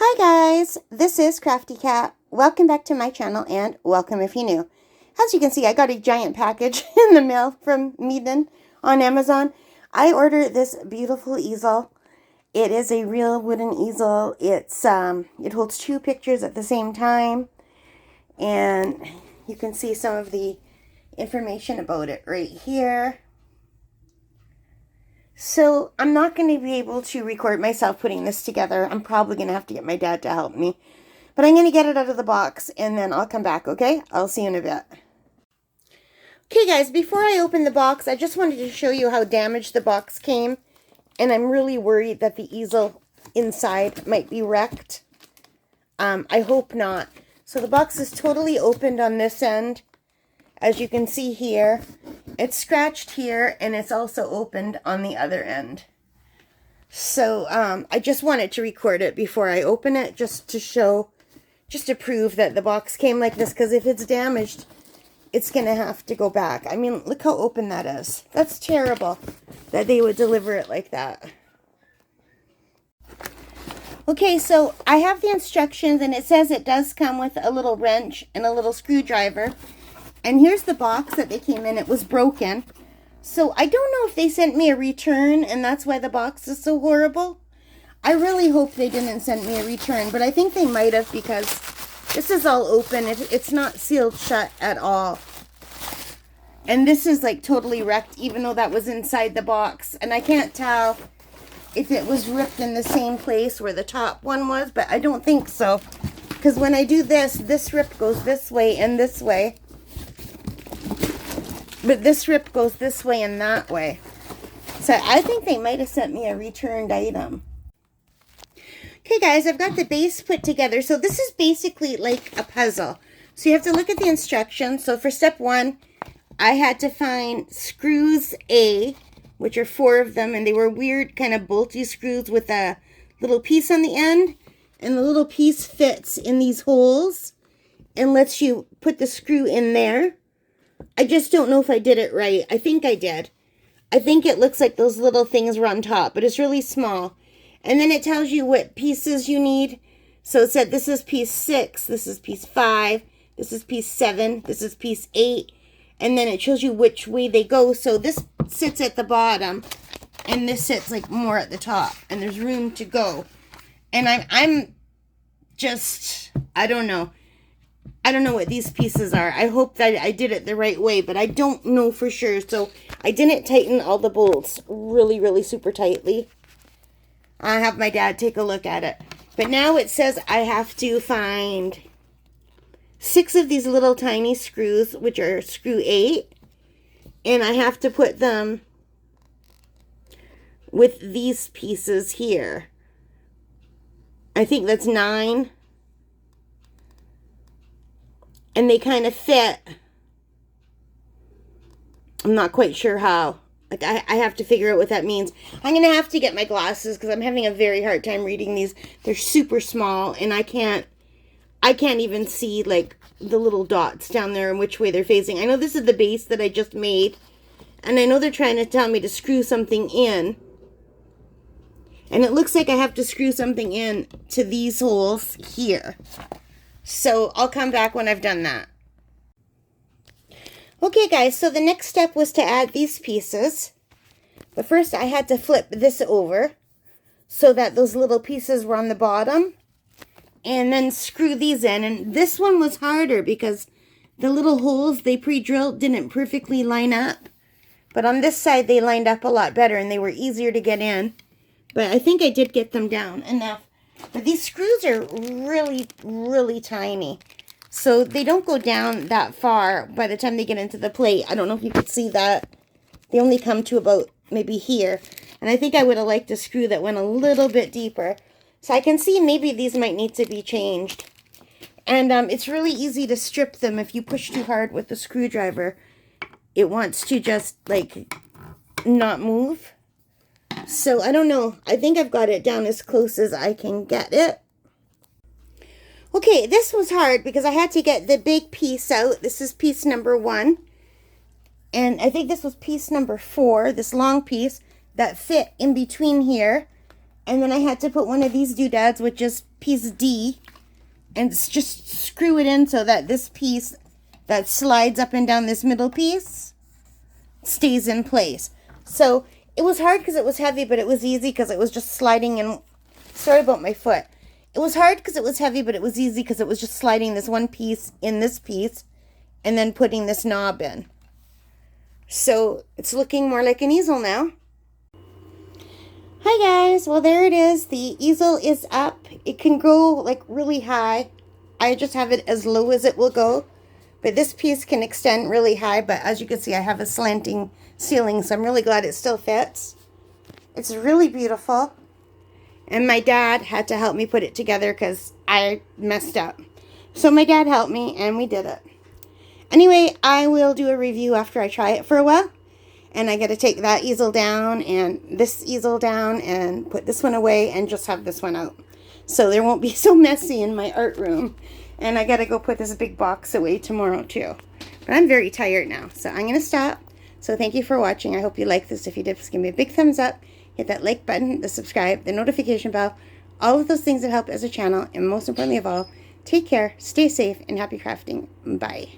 Hi guys, this is Crafty Cat. Welcome back to my channel and welcome if you're new. As you can see, I got a giant package in the mail from Meeden on Amazon. I ordered this beautiful easel. It is a real wooden easel. It holds two pictures at the same time, and you can see some of the information about it right here. So I'm not going to be able to record myself putting this together. I'm probably going to have to get my dad to help me. But I'm going to get it out of the box and then I'll come back, okay? I'll see you in a bit. Okay guys, before I open the box, I just wanted to show you how damaged the box came. And I'm really worried that the easel inside might be wrecked. I hope not. So the box is totally opened on this end. As you can see here, it's scratched here and it's also opened on the other end. So I just wanted to record it before I open it, just to prove that the box came like this, because if it's damaged, it's going to have to go back. I mean, look how open that is. That's terrible that they would deliver it like that. Okay, so I have the instructions and it says it does come with a little wrench and a little screwdriver. And here's the box that they came in. It was broken. So I don't know if they sent me a return and that's why the box is so horrible. I really hope they didn't send me a return, but I think they might have, because this is all open. It's not sealed shut at all. And this is like totally wrecked, even though that was inside the box. And I can't tell if it was ripped in the same place where the top one was, but I don't think so. Because when I do this, this rip goes this way and this way. But this rip goes this way and that way. So I think they might have sent me a returned item. Okay guys, I've got the base put together. So this is basically like a puzzle. So you have to look at the instructions. So for step 1, I had to find screws A, which are 4 of them. And they were weird kind of bolty screws with a little piece on the end. And the little piece fits in these holes and lets you put the screw in there. I just don't know if I did it right. I think I did. I think it looks like those little things were on top, but it's really small. And then it tells you what pieces you need. So it said this is piece 6, this is piece 5, this is piece 7, this is piece 8. And then it shows you which way they go. So this sits at the bottom and this sits like more at the top. And there's room to go. And I'm just, I don't know. I don't know what these pieces are. I hope that I did it the right way, but I don't know for sure. So I didn't tighten all the bolts really, really super tightly. I'll have my dad take a look at it. But now it says I have to find 6 of these little tiny screws, which are screw 8. And I have to put them with these pieces here. I think that's 9. And they kind of fit. I'm not quite sure how. Like I have to figure out what that means. I'm going to have to get my glasses because I'm having a very hard time reading these. They're super small and I can't even see like the little dots down there and which way they're facing. I know this is the base that I just made. And I know they're trying to tell me to screw something in. And it looks like I have to screw something in to these holes here. So I'll come back when I've done that. Okay guys, so the next step was to add these pieces. But first I had to flip this over so that those little pieces were on the bottom. And then screw these in. And this one was harder because the little holes they pre-drilled didn't perfectly line up. But on this side they lined up a lot better and they were easier to get in. But I think I did get them down enough. But these screws are really, really tiny. So they don't go down that far by the time they get into the plate. I don't know if you could see that. They only come to about maybe here. And I think I would have liked a screw that went a little bit deeper. So I can see maybe these might need to be changed. And it's really easy to strip them if you push too hard with the screwdriver. It wants to just like not move. So, I don't know. I think I've got it down as close as I can get it. Okay, this was hard because I had to get the big piece out. This is piece number 1. And I think this was piece number 4, this long piece that fit in between here. And then I had to put one of these doodads, which is piece D, and just screw it in so that this piece that slides up and down this middle piece stays in place. So it was hard because it was heavy, but it was easy because it was just sliding in. Sorry about my foot. It was hard because it was heavy, but it was easy because it was just sliding this one piece in this piece and then putting this knob in. So it's looking more like an easel now. Hi guys, well there it is. The easel is up. It can go like really high. I just have it as low as it will go. But this piece can extend really high, but as you can see I have a slanting ceiling, so I'm really glad it still fits. It's really beautiful. And my dad had to help me put it together because I messed up. So my dad helped me and we did it. Anyway, I will do a review after I try it for a while. And I got to take that easel down and this easel down and put this one away and just have this one out. So there won't be so messy in my art room. And I got to go put this big box away tomorrow too. But I'm very tired now, so I'm going to stop. So thank you for watching. I hope you like this. If you did, please give me a big thumbs up. Hit that like button, the subscribe, the notification bell. All of those things that help as a channel. And most importantly of all, take care, stay safe, and happy crafting. Bye.